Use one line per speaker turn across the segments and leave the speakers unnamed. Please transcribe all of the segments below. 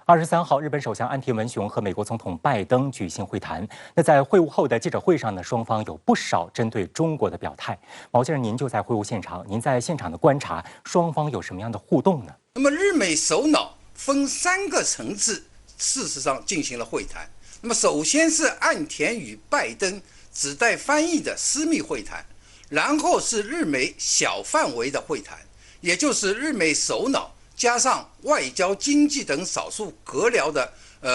23号，日本首相安田文雄和美国总统拜登举行会谈。那在会晤后的记者会上呢，双方有不少针对中国的表态。毛先生，您就在会晤现场，您在现场的观察，双方有什么样的互动呢？
那么日美首脑分3个层次，事实上进行了会谈。那么首先是岸田与拜登只带翻译的私密会谈，然后是日美小范围的会谈，也就是日美首脑加上外交、经济等少数阁僚的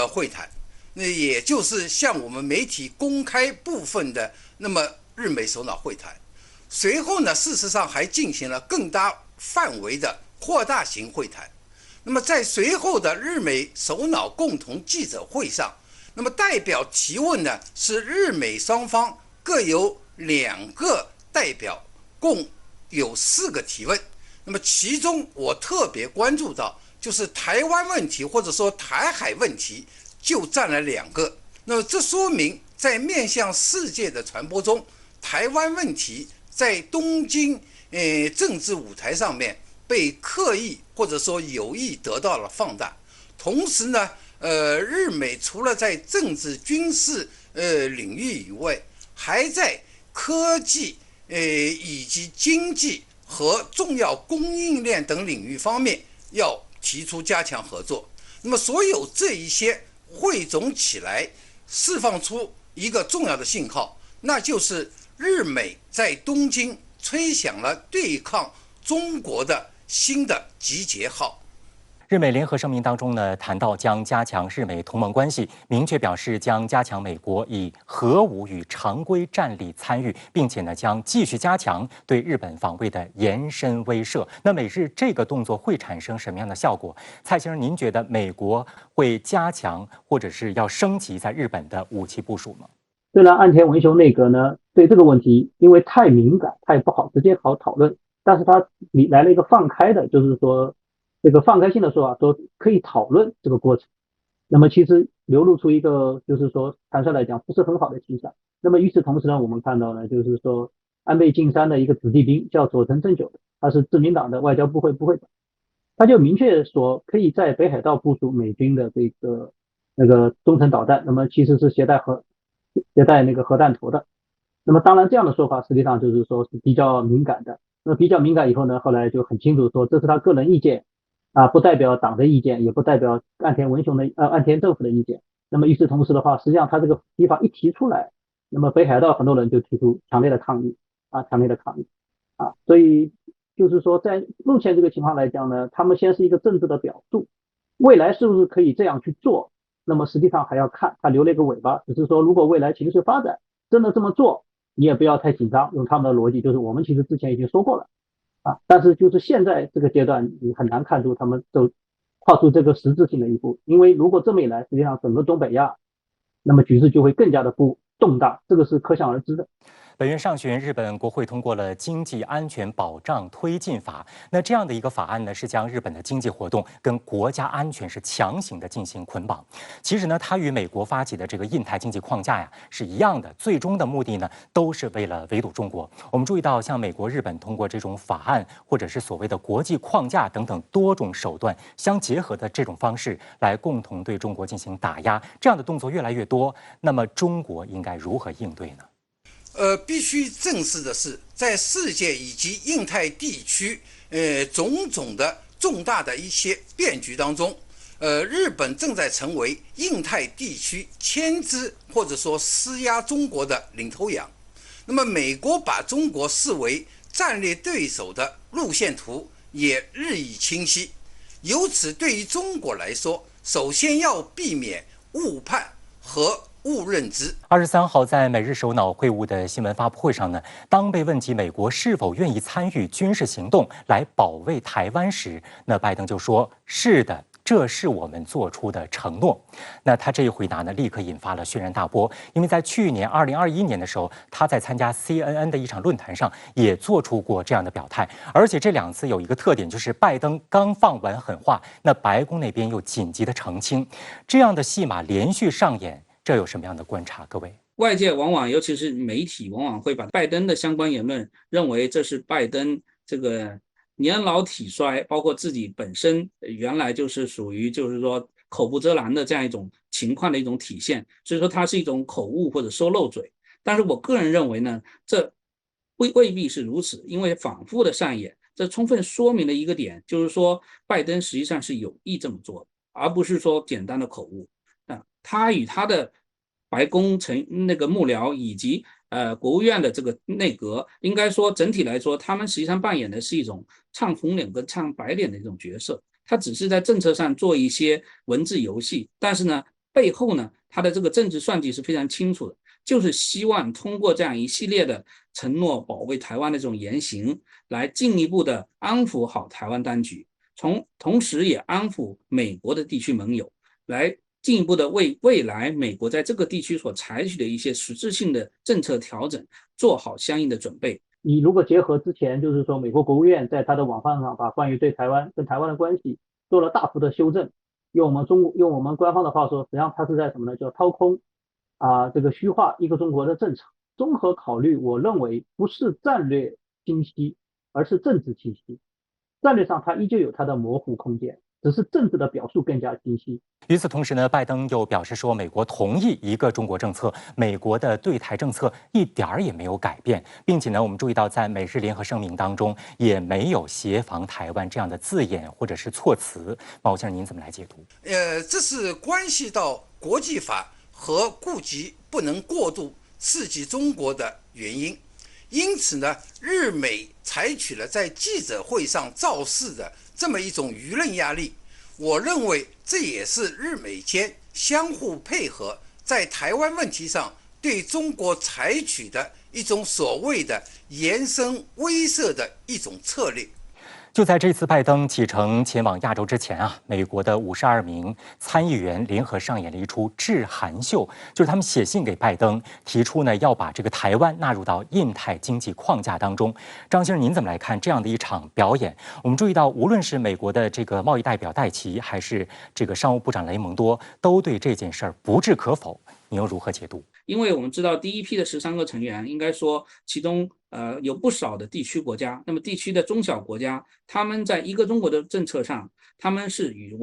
会谈，那也就是向我们媒体公开部分的那么日美首脑会谈。随后呢，事实上还进行了更大范围的扩大型会谈。那么在随后的日美首脑共同记者会上，那么代表提问呢是日美双方各有2个代表，共有4个提问。那么其中我特别关注到，就是台湾问题或者说台海问题就占了2个。那么这说明在面向世界的传播中，台湾问题在东京政治舞台上面被刻意或者说有意得到了放大。同时呢，日美除了在政治军事领域以外，还在科技以及经济和重要供应链等领域方面要提出加强合作。那么所有这一些汇总起来，释放出一个重要的信号，那就是日美在东京吹响了对抗中国的新的集结号。
日美联合声明当中呢，谈到将加强日美同盟关系，明确表示将加强美国以核武与常规战力参与，并且呢将继续加强对日本防卫的延伸威慑。那美日这个动作会产生什么样的效果？蔡先生，您觉得美国会加强或者是要升级在日本的武器部署吗？
虽然岸田文雄内阁呢对这个问题因为太敏感，太不好直接好讨论，但是他来了一个放开的，就是说这个放开性的说法，说可以讨论这个过程。那么其实流露出一个就是说坦率来讲不是很好的迹象。那么与此同时呢，我们看到呢，就是说安倍晋三的一个子弟兵叫佐藤正久的，他是自民党的外交部会部会长，他就明确说可以在北海道部署美军的这个中程导弹，那么其实是携带那个核弹头的。那么当然这样的说法实际上就是说是比较敏感的。那么比较敏感以后呢，后来就很清楚说这是他个人意见不代表党的意见，也不代表岸田政府的意见。那么与此同时的话，实际上他这个提法一提出来，那么北海道很多人就提出强烈的抗议。所以就是说在目前这个情况来讲呢，他们先是一个政治的表述，未来是不是可以这样去做，那么实际上还要看，他留了一个尾巴，只是说如果未来情势发展真的这么做，你也不要太紧张，用他们的逻辑就是我们其实之前已经说过了但是就是现在这个阶段你很难看出他们都跨出这个实质性的一步，因为如果这么一来，实际上整个东北亚那么局势就会更加的不动荡，这个是可想而知的。
本月上旬，日本国会通过了经济安全保障推进法。那这样的一个法案呢，是将日本的经济活动跟国家安全是强行的进行捆绑。其实呢，它与美国发起的这个印太经济框架呀是一样的，最终的目的呢都是为了围堵中国。我们注意到，像美国、日本通过这种法案或者是所谓的国际框架等等多种手段相结合的这种方式，来共同对中国进行打压。这样的动作越来越多，那么中国应该如何应对呢？
必须正视的是，在世界以及印太地区，种种的重大的一些变局当中，日本正在成为印太地区牵制或者说施压中国的领头羊。那么，美国把中国视为战略对手的路线图也日益清晰。由此，对于中国来说，首先要避免误判和误认知。
23号在美日首脑会晤的新闻发布会上呢，当被问及美国是否愿意参与军事行动来保卫台湾时，那拜登就说：“是的，这是我们做出的承诺。”那他这一回答呢，立刻引发了轩然大波，因为在去年2021年的时候，他在参加 CNN 的一场论坛上也做出过这样的表态，而且这2次有一个特点，就是拜登刚放完狠话，那白宫那边又紧急的澄清，这样的戏码连续上演。这有什么样的观察？各位，
外界往往，尤其是媒体，往往会把拜登的相关言论认为这是拜登这个年老体衰，包括自己本身原来就是属于就是说口不择拦的这样一种情况的一种体现，所以说它是一种口误或者说漏嘴。但是我个人认为呢，这未必是如此，因为反复的上演，这充分说明了一个点，就是说拜登实际上是有意这么做的，而不是说简单的口误。他与他的白宫那个幕僚以及国务院的这个内阁，应该说整体来说，他们实际上扮演的是一种唱红脸跟唱白脸的一种角色。他只是在政策上做一些文字游戏，但是呢，背后呢，他的这个政治算计是非常清楚的，就是希望通过这样一系列的承诺保卫台湾的这种言行，来进一步的安抚好台湾当局，同时也安抚美国的地区盟友，来进一步的为未来美国在这个地区所采取的一些实质性的政策调整做好相应的准备。
你如果结合之前，就是说美国国务院在它的网站上把关于对台湾跟台湾的关系做了大幅的修正，用我们官方的话说，实际上它是在什么呢？叫掏空这个虚化一个中国的政策。综合考虑，我认为不是战略清晰，而是政治清晰。战略上它依旧有它的模糊空间，只是政治的表述更加清晰。
与此同时呢，拜登又表示说，美国同意一个中国政策，美国的对台政策一点儿也没有改变，并且呢，我们注意到在美日联合声明当中也没有协防台湾这样的字眼或者是措辞。毛先生，您怎么来解读？
这是关系到国际法和顾及不能过度刺激中国的原因。因此呢，日美采取了在记者会上造势的这么一种舆论压力。我认为这也是日美间相互配合，在台湾问题上对中国采取的一种所谓的延伸威慑的一种策略。
就在这次拜登启程前往亚洲之前啊，美国的52名参议员联合上演了一出致函秀，就是他们写信给拜登，提出呢要把这个台湾纳入到印太经济框架当中。张先生，您怎么来看这样的一场表演？我们注意到，无论是美国的这个贸易代表戴奇，还是这个商务部长雷蒙多，都对这件事儿不置可否。你又如何解读？
因为我们知道第一批的13个成员，应该说其中有不少的地区国家，那么地区的中小国家，他们在一个中国的政策上，他们是与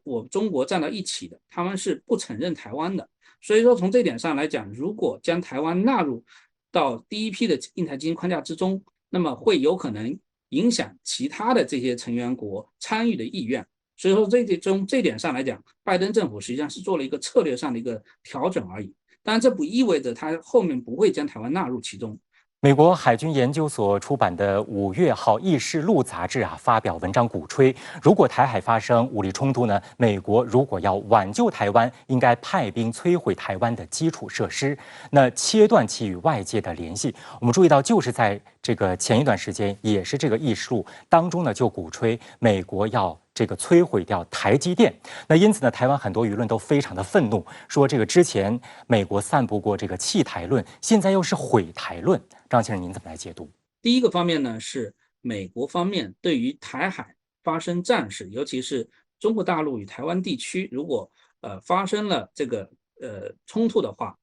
我中国站到一起的，他们是不承认台湾的。所以说从这点上来讲，如果将台湾纳入到第一批的印太经济框架之中，那么会有可能影响其他的这些成员国参与的意愿。所以说这点上来讲，拜登政府实际上是做了一个策略上的一个调整而已。当然，这不意味着他后面不会将台湾纳入其中。
美国海军研究所出版的5月号议事录杂志发表文章鼓吹，如果台海发生武力冲突呢，美国如果要挽救台湾，应该派兵摧毁台湾的基础设施，那切断其与外界的联系。我们注意到，就是在这个前一段时间，也是这个议事录当中呢，就鼓吹美国要这个摧毁掉台积电。那因此呢，台湾很多舆论都非常的愤怒，说这个之前美国散布过这个弃台论，现在又是毁台论。张先生，您怎么来解读？
第一个方面呢，是美国方面对于台海发生战事，尤其是中国大陆与台湾地区，如果发生了这个冲突的话，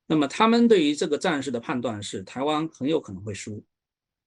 那么他们对于这个战事的判断是台湾很有可能会输。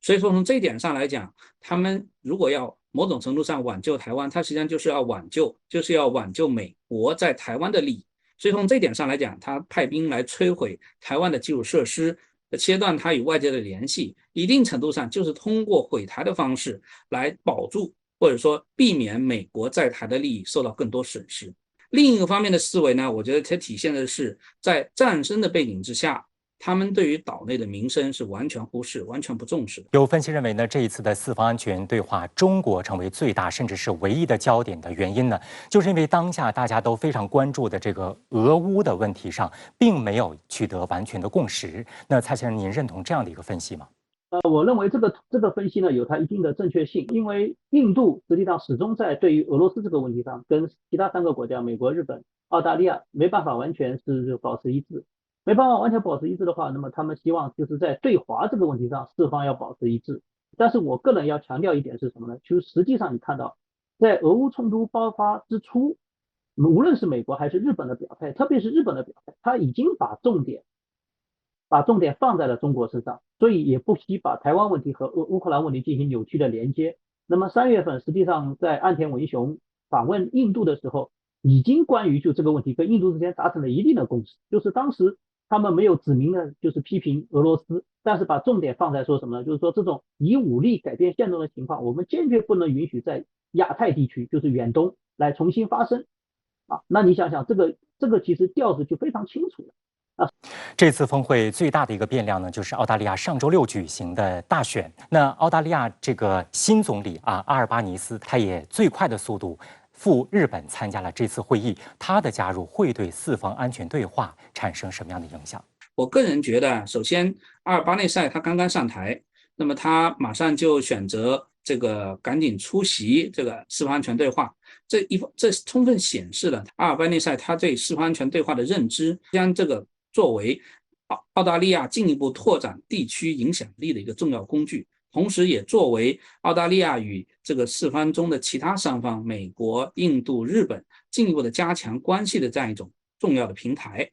所以说从这一点上来讲，他们如果要某种程度上挽救台湾，他实际上就是要挽救美国在台湾的利益。所以从这一点上来讲，他派兵来摧毁台湾的基础设施，切断它与外界的联系，一定程度上就是通过毁台的方式来保住或者说避免美国在台的利益受到更多损失。另一个方面的思维呢，我觉得它体现的是在战争的背景之下，他们对于岛内的民生是完全忽视、完全不重视的。
有分析认为呢，这一次的四方安全对话，中国成为最大甚至是唯一的焦点的原因呢，就是因为当下大家都非常关注的这个俄乌的问题上，并没有取得完全的共识。那蔡先生，您认同这样的一个分析吗？
我认为这个分析呢有它一定的正确性，因为印度实际上始终在对于俄罗斯这个问题上，跟其他3个国家美国、日本、澳大利亚没办法完全是保持一致。没办法完全保持一致的话，那么他们希望就是在对华这个问题上，四方要保持一致。但是我个人要强调一点是什么呢？就是实际上你看到，在俄乌冲突爆发之初，无论是美国还是日本的表态，特别是日本的表态，他已经把重点放在了中国身上，所以也不惜把台湾问题和乌克兰问题进行扭曲的连接。那么3月份，实际上在岸田文雄访问印度的时候，已经关于就这个问题跟印度之间达成了一定的共识，就是当时他们没有指明的就是批评俄罗斯，但是把重点放在说什么呢？就是说这种以武力改变现状的情况，我们坚决不能允许在亚太地区，就是远东来重新发生啊。那你想想，这个其实调子就非常清楚了。
这次峰会最大的一个变量呢，就是澳大利亚上周六举行的大选。那澳大利亚这个新总理阿尔巴尼斯，他也最快的速度赴日本参加了这次会议。他的加入会对四方安全对话产生什么样的影响？
我个人觉得，首先阿尔巴内塞他刚刚上台，那么他马上就选择这个赶紧出席这个四方安全对话，这充分显示了阿尔巴内塞他对四方安全对话的认知，将这个作为澳大利亚进一步拓展地区影响力的一个重要工具，同时也作为澳大利亚与这个四方中的其他三方，美国、印度、日本进一步的加强关系的这样一种重要的平台。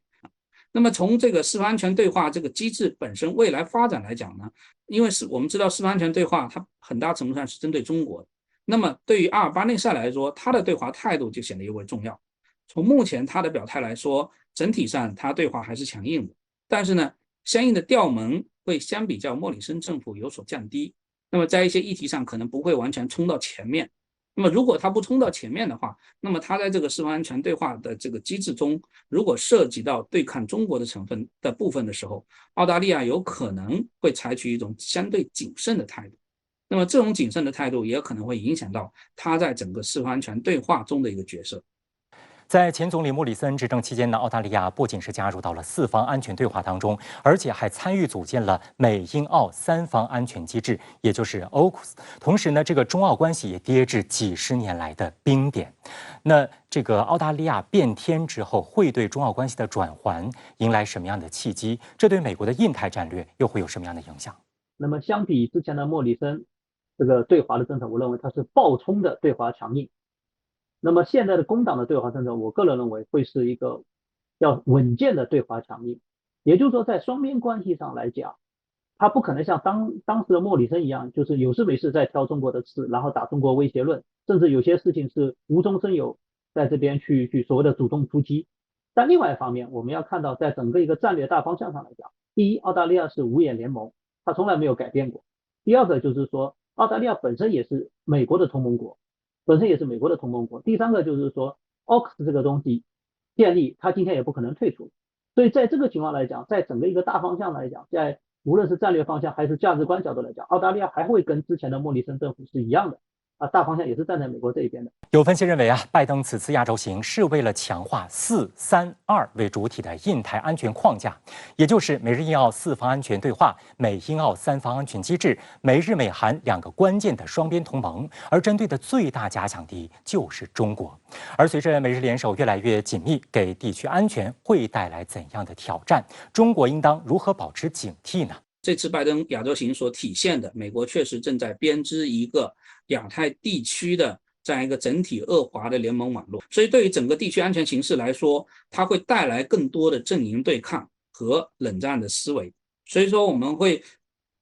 那么从这个四方安全对话这个机制本身未来发展来讲呢，因为我们知道四方安全对话它很大程度上是针对中国的，那么对于阿尔巴内塞来说，他的对华态度就显得尤为重要。从目前他的表态来说，整体上他对华还是强硬的，但是呢，相应的调门会相比较莫里森政府有所降低。那么在一些议题上可能不会完全冲到前面。那么如果他不冲到前面的话，那么他在这个四方安全对话的这个机制中，如果涉及到对抗中国的成分的部分的时候，澳大利亚有可能会采取一种相对谨慎的态度。那么这种谨慎的态度也可能会影响到他在整个四方安全对话中的一个角色。
在前总理莫里森执政期间呢，澳大利亚不仅是加入到了四方安全对话当中，而且还参与组建了美英澳三方安全机制，也就是 AUKUS。同时呢，这个中澳关系也跌至几十年来的冰点。那这个澳大利亚变天之后，会对中澳关系的转圜迎来什么样的契机？这对美国的印太战略又会有什么样的影响？
那么相比之前的莫里森这个对华的政策，我认为它是暴冲的对华强硬。那么现在的工党的对华政策，我个人认为会是一个要稳健的对华强硬，也就是说，在双边关系上来讲，他不可能像当时的莫里森一样，就是有事没事在挑中国的刺，然后打中国威胁论，甚至有些事情是无中生有，在这边去所谓的主动出击。但另外一方面，我们要看到，在整个一个战略大方向上来讲，第一，澳大利亚是五眼联盟，它从来没有改变过；第二个就是说，澳大利亚本身也是美国的同盟国。第三个就是说 ，AUKUS 这个东西建立，它今天也不可能退出。所以在这个情况来讲，在整个一个大方向来讲，在无论是战略方向还是价值观角度来讲，澳大利亚还会跟之前的莫里森政府是一样的啊，大方向也是站在美国这一边的。
有分析认为拜登此次亚洲行是为了强化4-3-2为主体的印太安全框架，也就是美日印澳四方安全对话、美英澳三方安全机制、美日美韩两个关键的双边同盟，而针对的最大假想敌就是中国。而随着美日联手越来越紧密，给地区安全会带来怎样的挑战？中国应当如何保持警惕呢？
这次拜登亚洲行所体现的，美国确实正在编织一个亚太地区的这样一个整体恶华的联盟网络，所以对于整个地区安全形势来说，它会带来更多的阵营对抗和冷战的思维。所以说我们会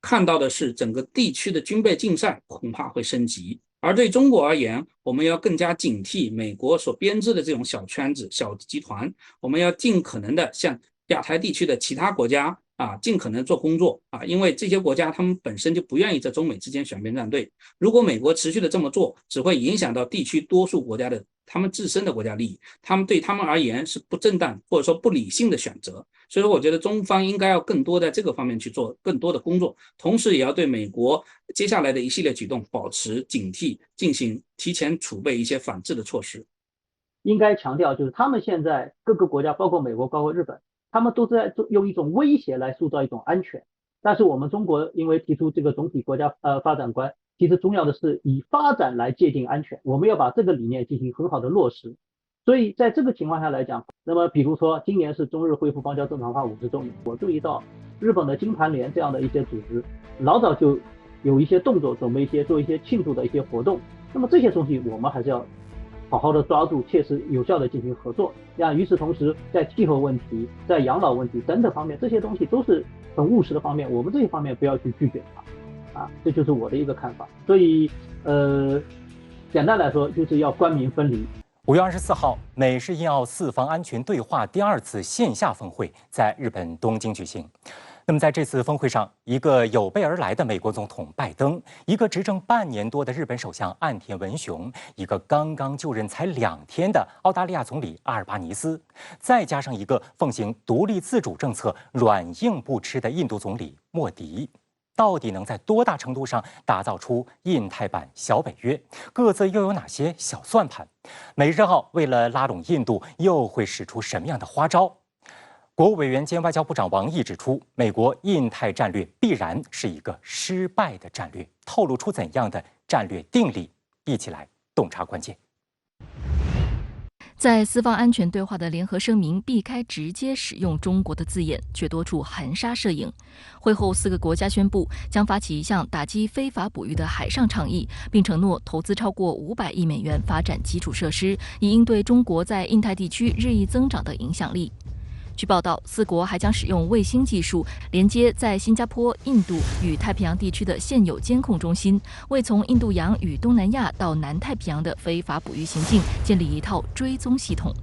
看到的是，整个地区的军备竞赛恐怕会升级。而对中国而言，我们要更加警惕美国所编织的这种小圈子、小集团，我们要尽可能的向亚太地区的其他国家尽可能做工作因为这些国家他们本身就不愿意在中美之间选边站队。如果美国持续的这么做，只会影响到地区多数国家的他们自身的国家利益，他们对他们而言是不正当或者说不理性的选择。所以说我觉得中方应该要更多在这个方面去做更多的工作，同时也要对美国接下来的一系列举动保持警惕，进行提前储备一些反制的措施。
应该强调就是他们现在各个国家包括美国包括日本，他们都在用一种威胁来塑造一种安全，但是我们中国因为提出这个总体国家发展观，其实重要的是以发展来界定安全，我们要把这个理念进行很好的落实。所以在这个情况下来讲，那么比如说今年是中日恢复邦交正常化50周年，我注意到日本的金盘联这样的一些组织老早就有一些动作，准备做一些庆祝的一些活动。那么这些东西我们还是要好好的抓住，切实有效的进行合作。与此同时，在气候问题、在养老问题等等方面，这些东西都是很务实的方面，我们这些方面不要去拒绝它这就是我的一个看法。所以简单来说就是要官民分离。
5月24号，美日印澳四方安全对话第2次线下峰会在日本东京举行。那么在这次峰会上，一个有备而来的美国总统拜登，一个执政半年多的日本首相岸田文雄，一个刚刚就任才2天的澳大利亚总理阿尔巴尼斯，再加上一个奉行独立自主政策、软硬不吃的印度总理莫迪。到底能在多大程度上打造出印太版小北约？各自又有哪些小算盘？美日澳为了拉拢印度，又会使出什么样的花招？国务委员兼外交部长王毅指出，美国印太战略必然是一个失败的战略，透露出怎样的战略定力？一起来洞察关键。
在四方安全对话的联合声明避开直接使用中国的字眼，却多处含沙射影。会后，4个国家宣布将发起一项打击非法捕鱼的海上倡议，并承诺投资超过500亿美元发展基础设施，以应对中国在印太地区日益增长的影响力。据报道，4国还将使用卫星技术连接在新加坡、印度与太平洋地区的现有监控中心，为从印度洋与东南亚到南太平洋的非法捕鱼行径建立一套追踪系统。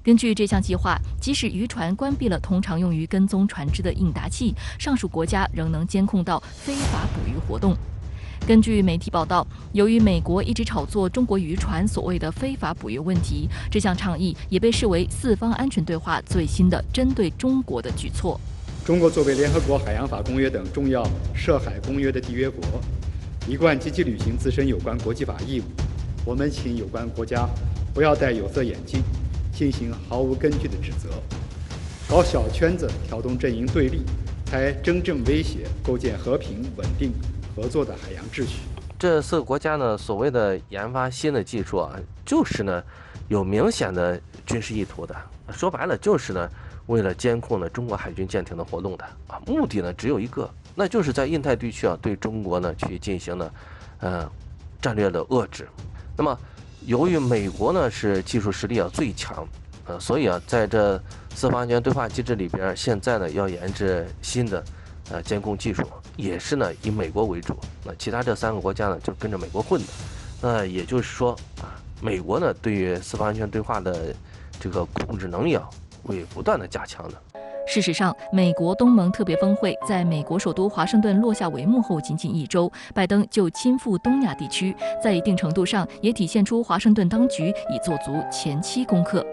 根据这项计划，即使渔船关闭了通常用于跟踪船只的应答器，上述国家仍能监控到非法捕鱼活动。根据媒体报道，由于美国一直炒作中国渔船所谓的非法捕鱼问题，这项倡议也被视为四方安全对话最新的针对中国的举措。
中国作为联合国海洋法公约等重要涉海公约的缔约国，一贯积极履行自身有关国际法义务。我们请有关国家不要戴有色眼镜，进行毫无根据的指责，搞小圈子，挑动阵营对立，才真正威胁构建和平、稳定、合作的海洋秩序。
这4个国家呢，所谓的研发新的技术啊，就是呢有明显的军事意图的。说白了，就是呢为了监控呢中国海军舰艇的活动的啊，目的呢只有一个，那就是在印太地区啊对中国呢去进行呢战略的遏制。那么由于美国呢是技术实力最强，所以啊在这四方安全对话机制里边，现在呢要研制新的监控技术，也是呢以美国为主，那其他这3个国家呢就跟着美国混的。那也就是说啊，美国呢对于四方安全对话的这个控制能力啊会不断的加强的。
事实上，美国东盟特别峰会在美国首都华盛顿落下帷幕后仅仅1周，拜登就亲赴东亚地区，在一定程度上也体现出华盛顿当局已做足前期功课。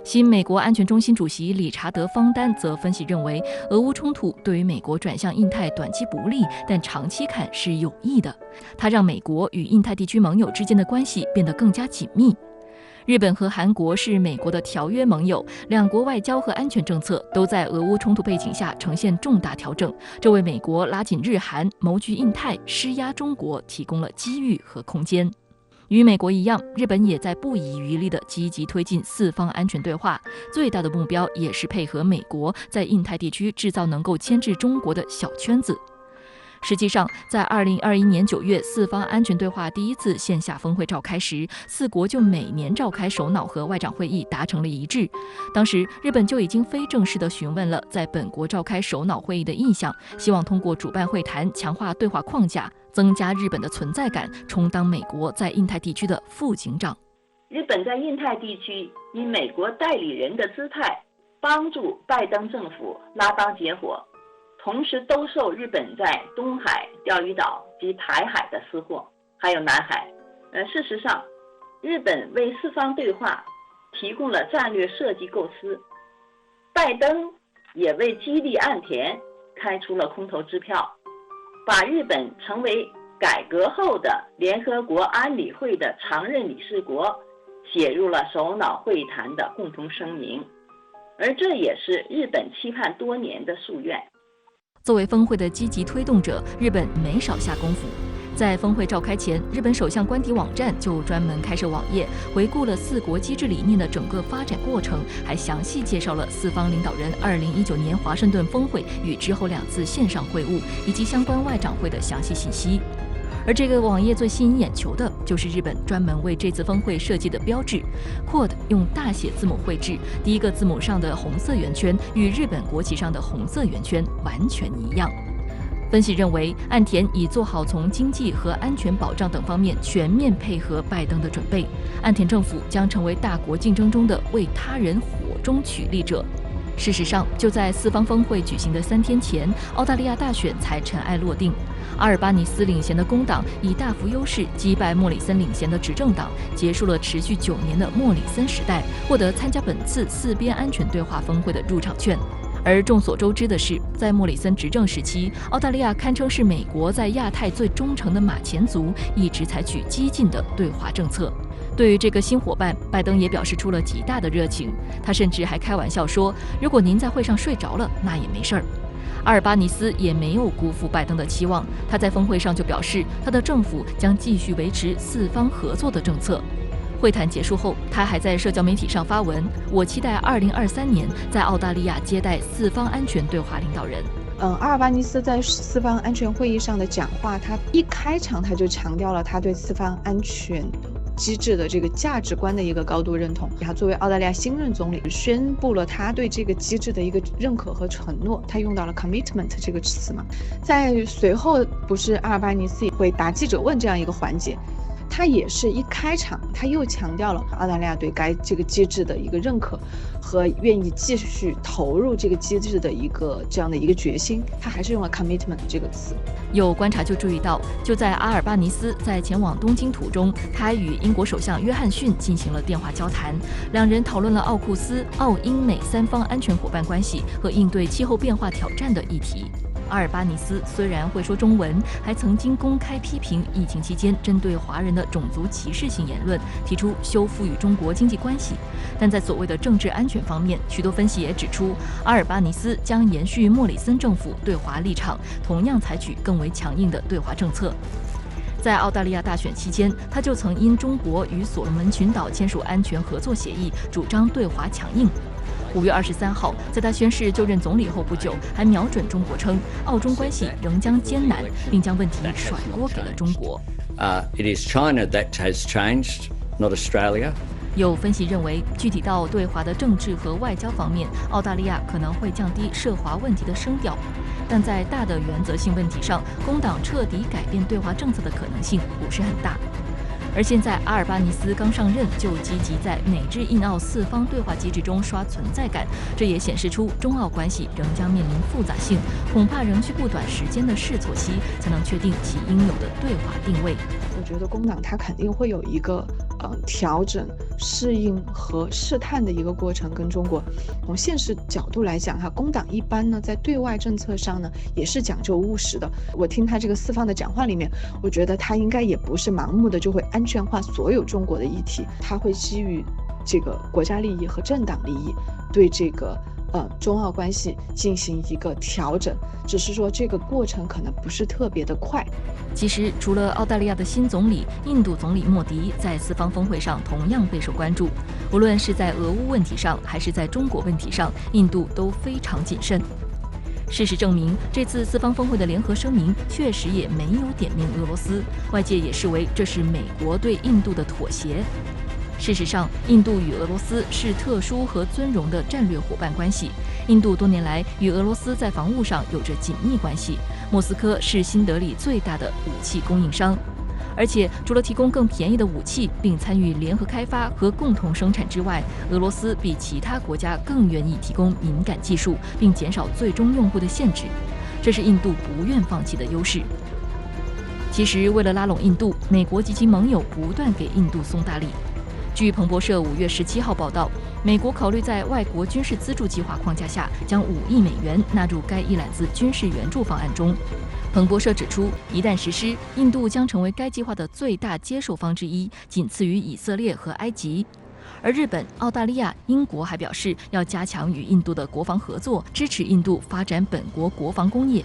新美国安全中心主席理查德·方丹则分析认为，俄乌冲突对于美国转向印太短期不利，但长期看是有益的。它让美国与印太地区盟友之间的关系变得更加紧密。日本和韩国是美国的条约盟友，两国外交和安全政策都在俄乌冲突背景下呈现重大调整，这为美国拉紧日韩、谋局印太、施压中国提供了机遇和空间。与美国一样，日本也在不遗余力地积极推进四方安全对话，最大的目标也是配合美国在印太地区制造能够牵制中国的小圈子。实际上，在2021年9月四方安全对话第1次线下峰会召开时，4国就每年召开首脑和外长会议达成了一致。当时，日本就已经非正式地询问了在本国召开首脑会议的意向，希望通过主办会谈强化对话框架，增加日本的存在感，充当美国在印太地区的副警长。
日本在印太地区以美国代理人的姿态，帮助拜登政府拉帮结伙，同时兜售日本在东海、钓鱼岛及台海的私货，还有南海。事实上，日本为四方对话提供了战略设计构思，拜登也为激励岸田开出了空头支票，把日本成为改革后的联合国安理会的常任理事国写入了首脑会谈的共同声明，而这也是日本期盼多年的夙愿。
作为峰会的积极推动者，日本没少下功夫。在峰会召开前，日本首相官邸网站就专门开设网页，回顾了4国机制理念的整个发展过程，还详细介绍了四方领导人2019年华盛顿峰会与之后2次线上会晤以及相关外长会的详细信息。而这个网页最吸引眼球的就是日本专门为这次峰会设计的标志 ，Quad 用大写字母绘制，第一个字母上的红色圆圈与日本国旗上的红色圆圈完全一样。分析认为，岸田已做好从经济和安全保障等方面全面配合拜登的准备，岸田政府将成为大国竞争中的为他人火中取栗者。事实上，就在四方峰会举行的3天前，澳大利亚大选才尘埃落定。阿尔巴尼斯领衔的工党以大幅优势击败莫里森领衔的执政党，结束了持续9年的莫里森时代，获得参加本次四边安全对话峰会的入场券。而众所周知的是，在莫里森执政时期，澳大利亚堪称是美国在亚太最忠诚的马前卒，一直采取激进的对华政策。对于这个新伙伴，拜登也表示出了极大的热情。他甚至还开玩笑说：“如果您在会上睡着了，那也没事儿。”阿尔巴尼斯也没有辜负拜登的期望，他在峰会上就表示，他的政府将继续维持四方合作的政策。会谈结束后，他还在社交媒体上发文：“我期待2023年在澳大利亚接待四方安全对话领导人。”
阿尔巴尼斯在四方安全会议上的讲话，他一开场他就强调了他对四方安全机制的这个价值观的一个高度认同。他作为澳大利亚新任总理，宣布了他对这个机制的一个认可和承诺，他用到了 commitment 这个词嘛。在随后不是阿尔巴尼斯也会答记者问这样一个环节，他也是一开场他又强调了澳大利亚对这个机制的一个认可和愿意继续投入这个机制的这样的一个决心，他还是用了 commitment 这个词。
有观察就注意到，就在阿尔巴尼斯在前往东京途中，他还与英国首相约翰逊进行了电话交谈，两人讨论了奥库斯、澳英美三方安全伙伴关系和应对气候变化挑战的议题。阿尔巴尼斯虽然会说中文，还曾经公开批评疫情期间针对华人的种族歧视性言论，提出修复与中国经济关系。但在所谓的政治安全方面，许多分析也指出，阿尔巴尼斯将延续莫里森政府对华立场，同样采取更为强硬的对华政策。在澳大利亚大选期间，他就曾因中国与所罗门群岛签署安全合作协议，主张对华强硬。5月23号，在他宣誓就任总理后不久，还瞄准中国称，澳中关系仍将艰难，并将问题甩锅给了中国。
It is China that has changed, not Australia.
有分析认为，具体到对华的政治和外交方面，澳大利亚可能会降低涉华问题的声调，但在大的原则性问题上，工党彻底改变对华政策的可能性不是很大。而现在，阿尔巴尼斯刚上任就积极在美日印澳四方对话机制中刷存在感，这也显示出中澳关系仍将面临复杂性，恐怕仍需不短时间的试错期，才能确定其应有的对华定位。
我觉得工党它肯定会有一个调整、适应和试探的一个过程。跟中国从现实角度来讲，工党一般呢在对外政策上呢也是讲究务实的。我听他这个四方的讲话里面，我觉得他应该也不是盲目的就会安全化所有中国的议题，他会基于这个国家利益和政党利益对这个中澳关系进行一个调整，只是说这个过程可能不是特别的快。
其实，除了澳大利亚的新总理，印度总理莫迪在四方峰会上同样备受关注。无论是在俄乌问题上，还是在中国问题上，印度都非常谨慎。事实证明，这次四方峰会的联合声明确实也没有点名俄罗斯，外界也视为这是美国对印度的妥协。事实上，印度与俄罗斯是特殊和尊荣的战略伙伴关系。印度多年来与俄罗斯在防务上有着紧密关系，莫斯科是新德里最大的武器供应商。而且，除了提供更便宜的武器并参与联合开发和共同生产之外，俄罗斯比其他国家更愿意提供敏感技术，并减少最终用户的限制。这是印度不愿放弃的优势。其实，为了拉拢印度，美国及其盟友不断给印度送大礼。据彭博社5月17号报道，美国考虑在外国军事资助计划框架下，将5亿美元纳入该一揽子军事援助方案中。彭博社指出，一旦实施，印度将成为该计划的最大接受方之一，仅次于以色列和埃及。而日本、澳大利亚、英国还表示要加强与印度的国防合作，支持印度发展本国国防工业。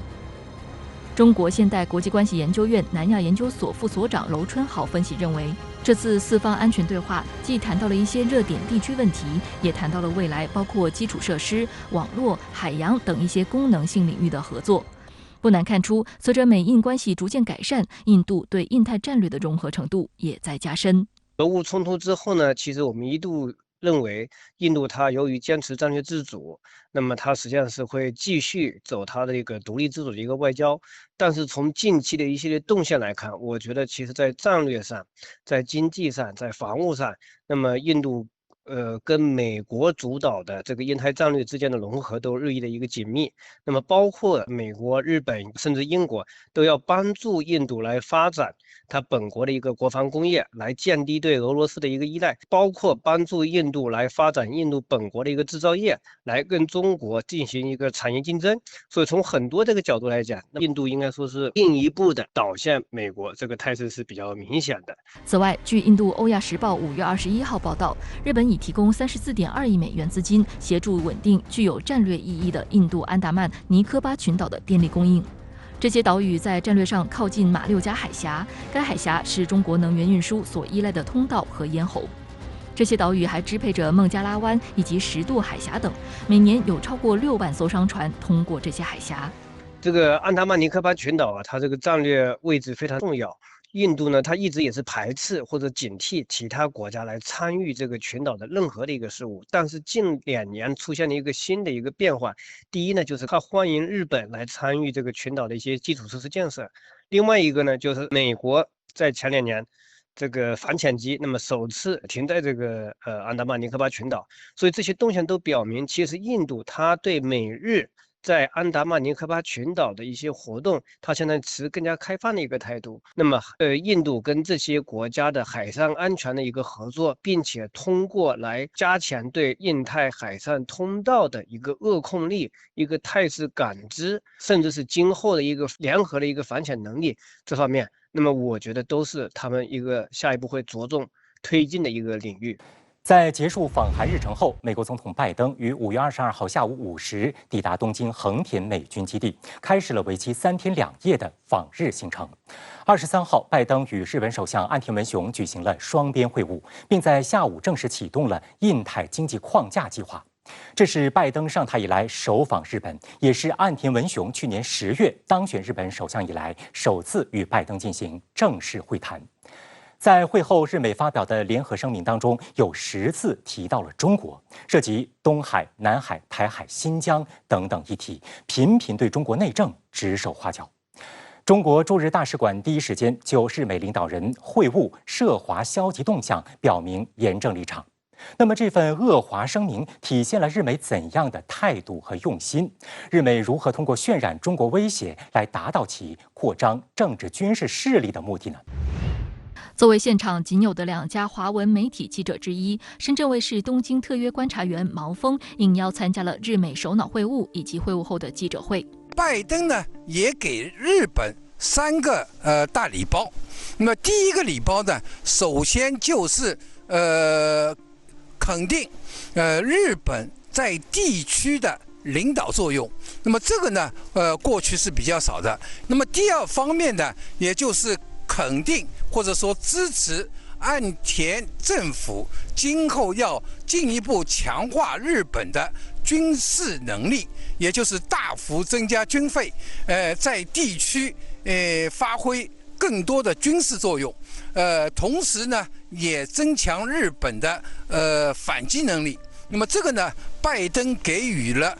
中国现代国际关系研究院南亚研究所副所长娄春豪分析认为，这次四方安全对话既谈到了一些热点地区问题，也谈到了未来包括基础设施、网络、海洋等一些功能性领域的合作。不难看出，随着美印关系逐渐改善，印度对印太战略的融合程度也在加深。
俄乌冲突之后呢，其实我们一度认为印度它由于坚持战略自主，那么它实际上是会继续走它的一个独立自主的一个外交。但是从近期的一系列动向来看，我觉得其实在战略上、在经济上、在防务上，那么印度跟美国主导的这个印太战略之间的融合都日益的一个紧密。那么包括美国、日本甚至英国都要帮助印度来发展它本国的一个国防工业，来降低对俄罗斯的一个依赖，包括帮助印度来发展印度本国的一个制造业，来跟中国进行一个产业竞争。所以从很多这个角度来讲，印度应该说是进一步的倒向美国，这个态势是比较明显的。
此外，据印度《欧亚时报》5月21号报道，日本已提供34.2亿美元资金，协助稳定具有战略意义的印度安达曼尼科巴群岛的电力供应。这些岛屿在战略上靠近马六甲海峡，该海峡是中国能源运输所依赖的通道和咽喉。这些岛屿还支配着孟加拉湾以及10渡海峡等，每年有超过6万艘商船通过这些海峡。
这个安达曼尼科巴群岛啊，它这个战略位置非常重要。印度呢，它一直也是排斥或者警惕其他国家来参与这个群岛的任何的一个事务。但是近2年出现了一个新的一个变化，第一呢，就是它欢迎日本来参与这个群岛的一些基础设施建设；另外一个呢，就是美国在前2年这个反潜机，那么首次停在这个安达曼尼科巴群岛。所以这些动向都表明，其实印度它对美日在安达曼尼科巴群岛的一些活动，它现在持更加开放的一个态度。那么，印度跟这些国家的海上安全的一个合作，并且通过来加强对印太海上通道的一个扼控力、一个态势感知，甚至是今后的一个联合的一个反潜能力这方面，那么我觉得都是他们一个下一步会着重推进的一个领域。
在结束访韩日程后，美国总统拜登于5月22号下午5时抵达东京横田美军基地，开始了为期3天2夜的访日行程。23号，拜登与日本首相岸田文雄举行了双边会晤，并在下午正式启动了印太经济框架计划。这是拜登上台以来首访日本，也是岸田文雄去年10月当选日本首相以来首次与拜登进行正式会谈。在会后，日美发表的联合声明当中，有10次提到了中国，涉及东海、南海、台海、新疆等等议题，频频对中国内政指手画脚。中国驻日大使馆第一时间就日美领导人会晤涉华消极动向表明严正立场。那么这份恶华声明体现了日美怎样的态度和用心？日美如何通过渲染中国威胁来达到其扩张政治军事势力的目的呢？
作为现场仅有的2家华文媒体记者之一，深圳卫视东京特约观察员毛峰应邀参加了日美首脑会晤以及会晤后的记者会。
拜登呢也给日本3个大礼包。那么第一个礼包呢，首先就是肯定日本在地区的领导作用。那么这个呢过去是比较少的。那么第二方面呢，也就是肯定或者说支持岸田政府今后要进一步强化日本的军事能力，也就是大幅增加军费，在地区发挥更多的军事作用，同时呢也增强日本的反击能力。那么这个呢，拜登给予了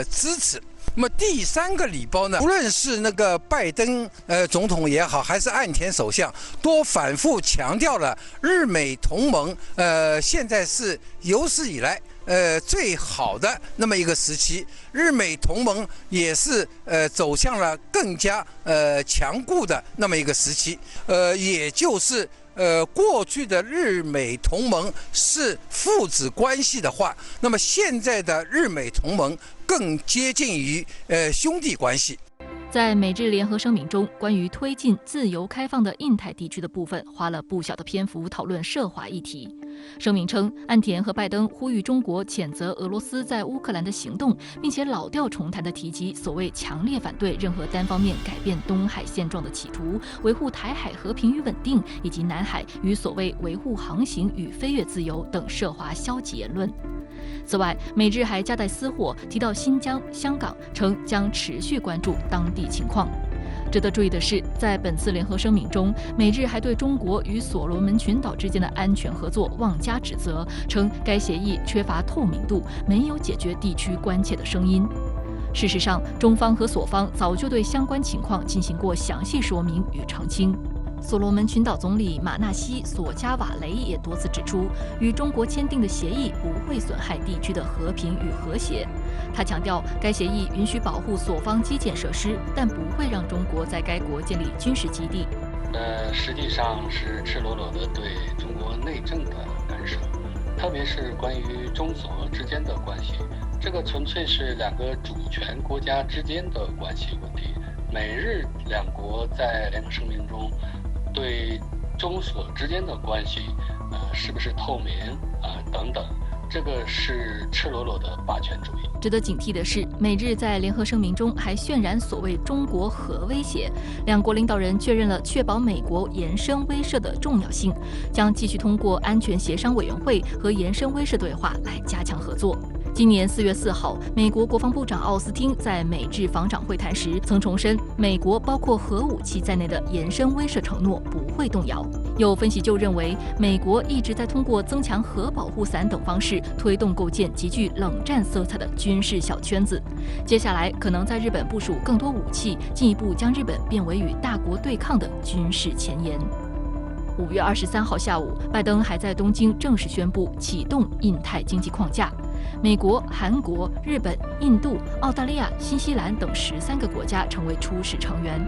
支持。那么第3个礼包呢，无论是那个拜登总统也好，还是岸田首相，都反复强调了日美同盟现在是有史以来最好的那么一个时期，日美同盟也是走向了更加强固的那么一个时期，也就是过去的日美同盟是父子关系的话，那么现在的日美同盟更接近于兄弟关系。
在美日联合声明中，关于推进自由开放的印太地区的部分，花了不小的篇幅讨论涉华议题。声明称，岸田和拜登呼吁中国谴责俄罗斯在乌克兰的行动，并且老调重弹地提及所谓强烈反对任何单方面改变东海现状的企图，维护台海和平与稳定，以及南海与所谓维护航行与飞越自由等涉华消极言论。此外，美日还夹带私货，提到新疆、香港，称将持续关注当地情况。值得注意的是，在本次联合声明中，美日还对中国与所罗门群岛之间的安全合作妄加指责，称该协议缺乏透明度，没有解决地区关切的声音。事实上，中方和所方早就对相关情况进行过详细说明与澄清。所罗门群岛总理马纳西·索加瓦雷也多次指出，与中国签订的协议不会损害地区的和平与和谐。他强调，该协议允许保护所方基建设施，但不会让中国在该国建立军事基地。
实际上是赤裸裸地对中国内政的干涉，特别是关于中所之间的关系，这个纯粹是两个主权国家之间的关系问题。美日两国在联合声明中对中所之间的关系，是不是透明等等，这个是赤裸裸的霸权主义。
值得警惕的是，美日在联合声明中还渲染所谓中国核威胁，两国领导人确认了确保美国延伸威慑的重要性，将继续通过安全协商委员会和延伸威慑对话来加强合作。今年4月4号，美国国防部长奥斯汀在美日防长会谈时曾重申，美国包括核武器在内的延伸威慑承诺不会动摇。有分析就认为，美国一直在通过增强核保护伞等方式推动构建极具冷战色彩的军事小圈子。接下来可能在日本部署更多武器，进一步将日本变为与大国对抗的军事前沿。5月23号下午，拜登还在东京正式宣布启动印太经济框架。美国、韩国、日本、印度、澳大利亚、新西兰等13个国家成为初始成员。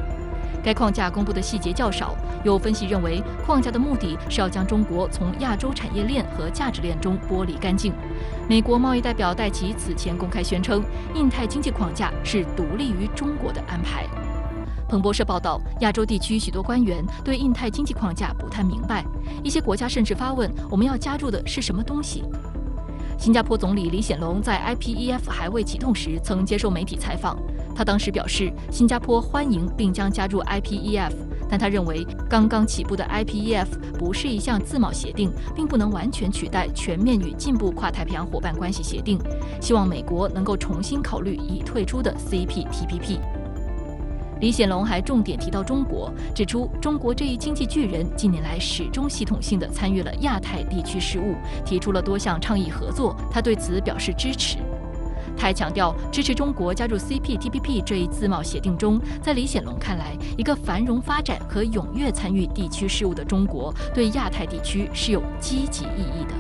该框架公布的细节较少，有分析认为，框架的目的是要将中国从亚洲产业链和价值链中剥离干净。美国贸易代表戴奇此前公开宣称，印太经济框架是独立于中国的安排。彭博社报道，亚洲地区许多官员对印太经济框架不太明白，一些国家甚至发问：我们要加入的是什么东西？新加坡总理李显龙在 IPEF 还未启动时曾接受媒体采访，他当时表示，新加坡欢迎并将加入 IPEF， 但他认为刚刚起步的 IPEF 不是一项自贸协定，并不能完全取代全面与进步跨太平洋伙伴关系协定，希望美国能够重新考虑已退出的 CPTPP。李显龙还重点提到中国，指出中国这一经济巨人近年来始终系统性地参与了亚太地区事务，提出了多项倡议合作，他对此表示支持。他还强调支持中国加入 CPTPP 这一自贸协定中，在李显龙看来，一个繁荣发展和踊跃参与地区事务的中国，对亚太地区是有积极意义的。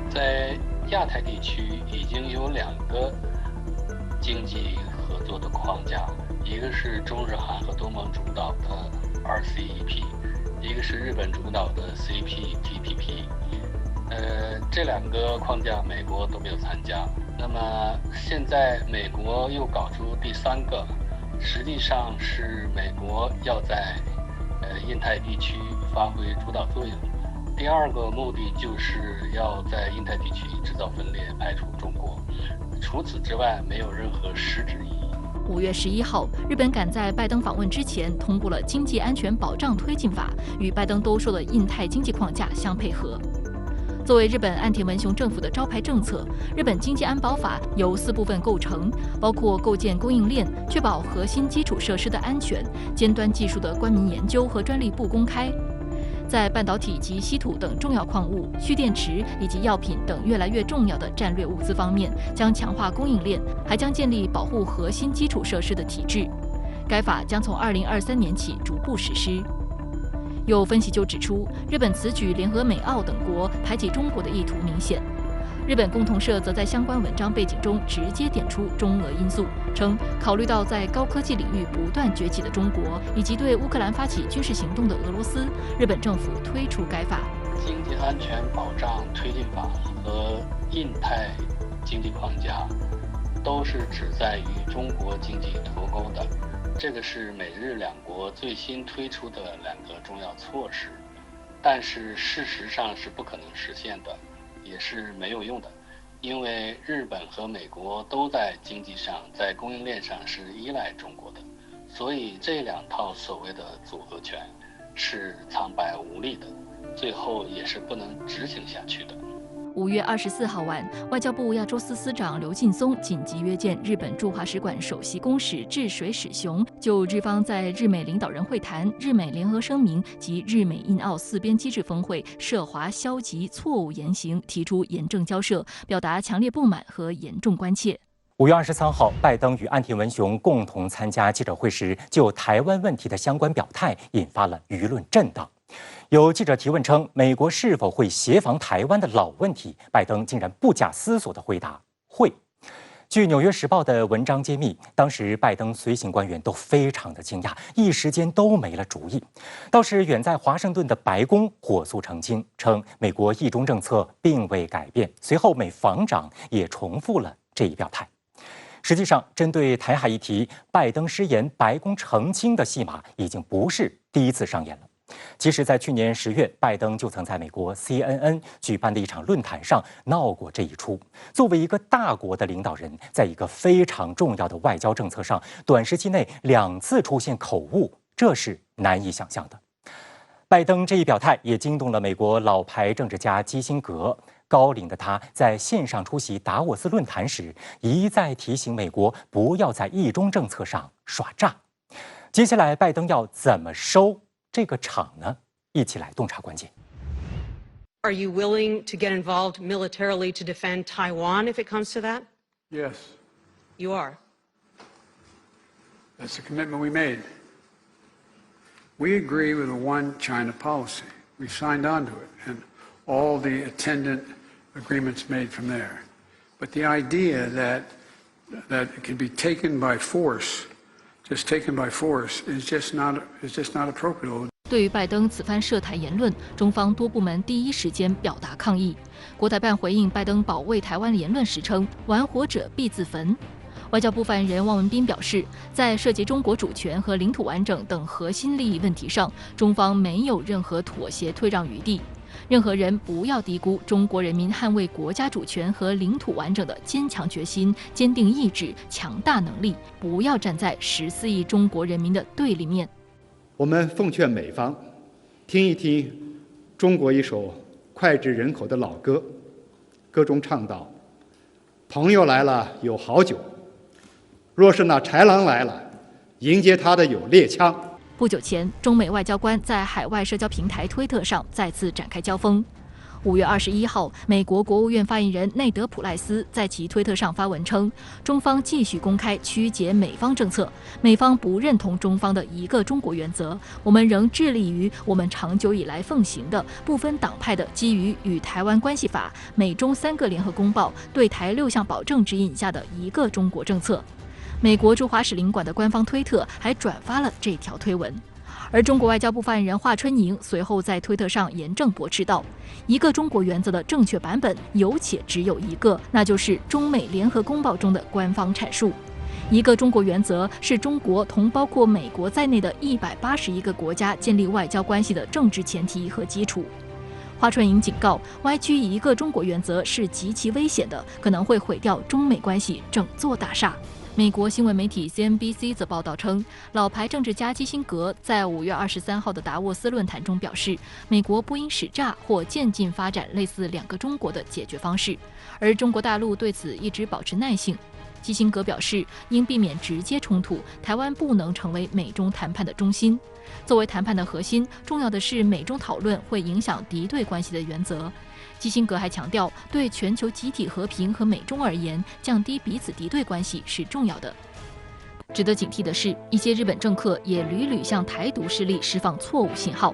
在亚太地区已经有2个经济合作的框架，一个是中日韩和东盟主导的 RCEP， 一个是日本主导的 CPTPP。这2个框架美国都没有参加。那么现在美国又搞出第3个，实际上是美国要在印太地区发挥主导作用。第2个目的就是要在印太地区制造分裂，排除中国。除此之外，没有任何实质意义。
5月11号，日本赶在拜登访问之前通过了经济安全保障推进法，与拜登兜售的印太经济框架相配合。作为日本岸田文雄政府的招牌政策，日本经济安保法由4部分构成，包括构建供应链，确保核心基础设施的安全，尖端技术的官民研究和专利不公开。在半导体及稀土等重要矿物、蓄电池以及药品等越来越重要的战略物资方面，将强化供应链，还将建立保护核心基础设施的体制。该法将从2023年起逐步实施。有分析就指出，日本此举联合美澳等国排挤中国的意图明显。日本共同社则在相关文章背景中直接点出中俄因素，称考虑到在高科技领域不断崛起的中国，以及对乌克兰发起军事行动的俄罗斯，日本政府推出该法。
经济安全保障推进法和印太经济框架都是旨在与中国经济脱钩的。这个是美日2国最新推出的2个重要措施，但是事实上是不可能实现的，也是没有用的，因为日本和美国都在经济上、在供应链上是依赖中国的，所以这2套所谓的组合拳是苍白无力的，最后也是不能执行下去的。
5月24号晚，外交部亚洲司司长刘劲松紧急约见日本驻华使馆首席公使治水史雄，就日方在日美领导人会谈、日美联合声明及日美印澳四边机制峰会涉华消极错误言行提出严正交涉，表达强烈不满和严重关切。
5月23号，拜登与岸田文雄共同参加记者会时，就台湾问题的相关表态引发了舆论震荡。有记者提问称，美国是否会协防台湾的老问题？拜登竟然不假思索地回答会。据《纽约时报》的文章揭秘，当时拜登随行官员都非常的惊讶，一时间都没了主意。倒是远在华盛顿的白宫火速澄清，称美国一中政策并未改变。随后，美防长也重复了这一表态。实际上，针对台海议题，拜登失言，白宫澄清的戏码已经不是第一次上演了。其实，在去年10月，拜登就曾在美国 CNN 举办的一场论坛上闹过这一出。作为一个大国的领导人，在一个非常重要的外交政策上，短时期内2次出现口误，这是难以想象的。拜登这一表态也惊动了美国老牌政治家基辛格。高龄的他在线上出席达沃斯论坛时，一再提醒美国不要在一中政策上耍诈。接下来，拜登要怎么收这个场呢？一起来洞察关键。
Are you willing to get involved militarily to defend Taiwan if it comes to that?
Yes.
You are.
That's the commitment we made. We agree with a one China policy. We signed on to it, and all the attendant agreements made from there. But the idea that it can be taken by force, just taken by force, is just not appropriate.
对于拜登此番涉台言论，中方多部门第一时间表达抗议。国台办回应拜登保卫台湾言论时称：“玩火者必自焚。”外交部发言人汪文斌表示，在涉及中国主权和领土完整等核心利益问题上，中方没有任何妥协退让余地。任何人不要低估中国人民捍卫国家主权和领土完整的坚强决心、坚定意志、强大能力，不要站在14亿中国人民的对立面。
我们奉劝美方听一听中国一首脍炙人口的老歌，歌中唱道：“朋友来了有好酒，若是那豺狼来了，迎接他的有猎枪。”
不久前，中美外交官在海外社交平台推特上再次展开交锋。5月21号，美国国务院发言人内德·普赖斯在其推特上发文称，中方继续公开曲解美方政策，美方不认同中方的一个中国原则，我们仍致力于我们长久以来奉行的不分党派的基于与台湾关系法、美中3个联合公报、对台6项保证指引下的一个中国政策。美国驻华使领馆的官方推特还转发了这条推文，而中国外交部发言人华春莹随后在推特上严正驳斥道：“一个中国原则的正确版本有且只有一个，那就是中美联合公报中的官方阐述。一个中国原则是中国同包括美国在内的181个国家建立外交关系的政治前提和基础。”华春莹警告，歪曲一个中国原则是极其危险的，可能会毁掉中美关系整座大厦。美国新闻媒体 CNBC 则报道称，老牌政治家基辛格在5月23号的达沃斯论坛中表示，美国不应使诈或渐进发展类似2个中国的解决方式，而中国大陆对此一直保持耐性。基辛格表示，应避免直接冲突，台湾不能成为美中谈判的中心。作为谈判的核心，重要的是美中讨论会影响敌对关系的原则。基辛格还强调，对全球集体和平和美中而言，降低彼此敌对关系是重要的。值得警惕的是，一些日本政客也屡屡向台独势力释放错误信号。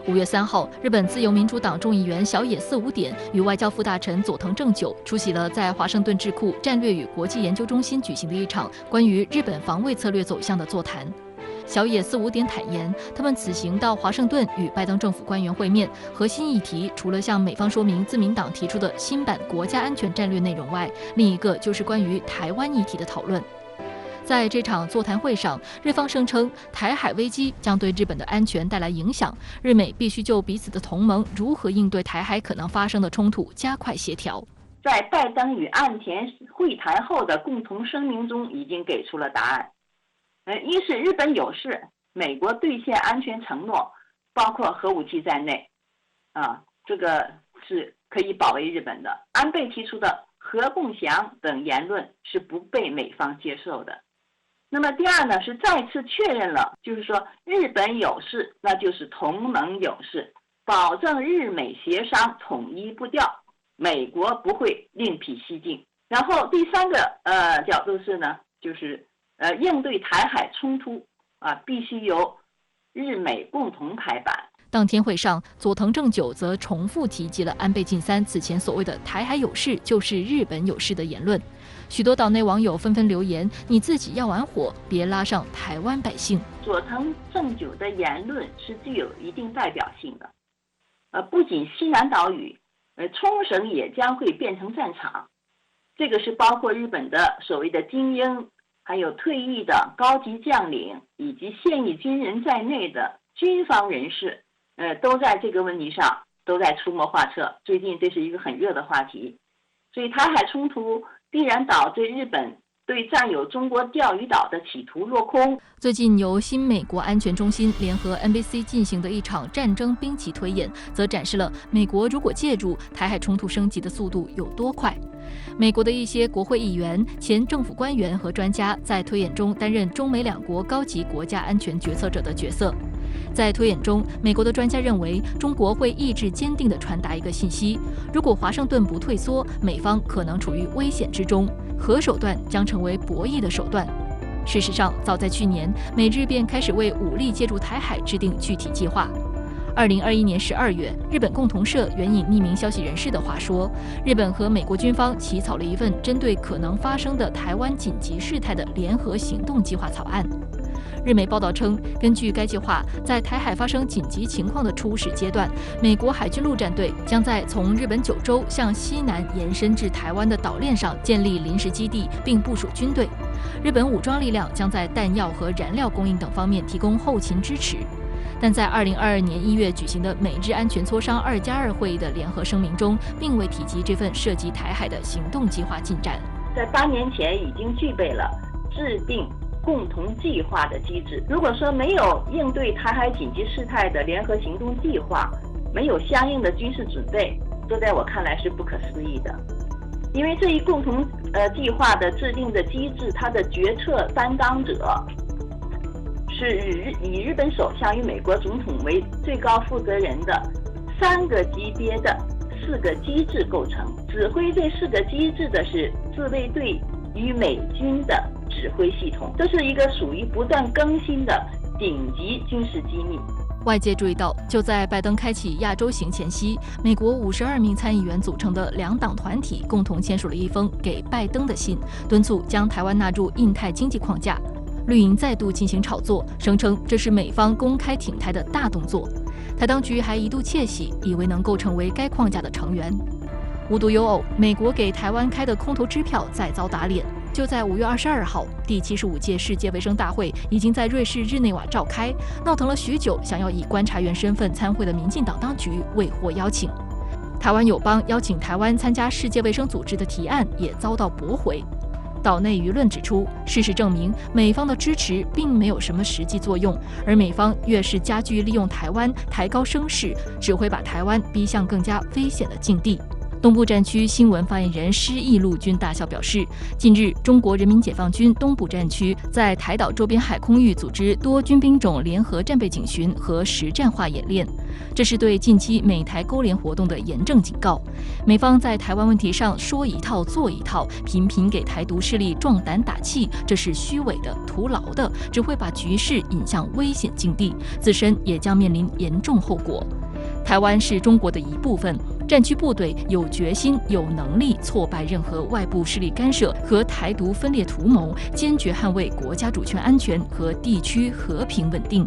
5月3号，日本自由民主党众议员小野四五点与外交副大臣佐藤正久出席了在华盛顿智库战略与国际研究中心举行的一场关于日本防卫策略走向的座谈。小野四五点坦言，他们此行到华盛顿与拜登政府官员会面，核心议题除了向美方说明自民党提出的新版国家安全战略内容外，另一个就是关于台湾议题的讨论。在这场座谈会上，日方声称台海危机将对日本的安全带来影响，日美必须就彼此的同盟如何应对台海可能发生的冲突加快协调。
在拜登与岸田会谈后的共同声明中已经给出了答案。一是日本有事，美国兑现安全承诺，包括核武器在内，这个是可以保卫日本的。安倍提出的核共享等言论是不被美方接受的。那么第二呢，是再次确认了，就是说日本有事，那就是同盟有事，保证日美协商统一步调，美国不会另辟蹊径。然后第三个角度是呢，就是应对台海冲突必须由日美共同拍板。
当天会上，佐藤正久则重复提及了安倍晋三此前所谓的台海有事就是日本有事的言论。许多岛内网友纷纷留言：“你自己要玩火，别拉上台湾百姓。”
佐藤正久的言论是具有一定代表性的。不仅西南岛屿，冲绳也将会变成战场。这个是包括日本的所谓的精英，还有退役的高级将领以及现役军人在内的军方人士，都在这个问题上都在出谋划策。最近这是一个很热的话题，所以台海冲突必然导致日本对占有中国钓鱼岛的企图落空。
最近由新美国安全中心联合 NBC 进行的一场战争兵棋推演，则展示了美国如果借助台海冲突升级的速度有多快。美国的一些国会议员、前政府官员和专家在推演中担任中美两国高级国家安全决策者的角色。在推演中，美国的专家认为，中国会意志坚定地传达一个信息：如果华盛顿不退缩，美方可能处于危险之中，核手段将成为博弈的手段。事实上，早在去年，美日便开始为武力介入台海制定具体计划。2021年12月，日本共同社援引匿名消息人士的话说，日本和美国军方起草了一份针对可能发生的台湾紧急事态的联合行动计划草案。日媒报道称，根据该计划，在台海发生紧急情况的初始阶段，美国海军陆战队将在从日本九州向西南延伸至台湾的岛链上建立临时基地，并部署军队。日本武装力量将在弹药和燃料供应等方面提供后勤支持。但在2022年1月举行的美日安全磋商2+2会议的联合声明中，并未提及这份涉及台海的行动计划进展。
在8年前已经具备了制定共同计划的机制。如果说没有应对台海紧急事态的联合行动计划，没有相应的军事准备，这在我看来是不可思议的。因为这一共同计划的制定的机制，它的决策担当者是以日本首相与美国总统为最高负责人的3个级别的4个机制构成。指挥这4个机制的是自卫队与美军的指挥系统，这是一个属于不断更新的顶级军事机密。
外界注意到，就在拜登开启亚洲行前夕，美国52名参议员组成的2党团体共同签署了一封给拜登的信，敦促将台湾纳入印太经济框架。绿营再度进行炒作，声称这是美方公开挺台的大动作。台当局还一度窃喜，以为能够成为该框架的成员。无独有偶，美国给台湾开的空头支票再遭打脸。就在5月22号，第75届世界卫生大会已经在瑞士日内瓦召开，闹腾了许久，想要以观察员身份参会的民进党当局未获邀请。台湾友邦邀请台湾参加世界卫生组织的提案也遭到驳回。岛内舆论指出，事实证明，美方的支持并没有什么实际作用，而美方越是加剧利用台湾抬高声势，只会把台湾逼向更加危险的境地。东部战区新闻发言人施毅陆军大校表示，近日中国人民解放军东部战区在台岛周边海空域组织多军兵种联合战备警巡和实战化演练，这是对近期美台勾连活动的严正警告。美方在台湾问题上说一套做一套，频频给台独势力壮胆打气，这是虚伪的、徒劳的，只会把局势引向危险境地，自身也将面临严重后果。台湾是中国的一部分，战区部队有决心、有能力挫败任何外部势力干涉和台独分裂图谋，坚决捍卫国家主权安全和地区和平稳定。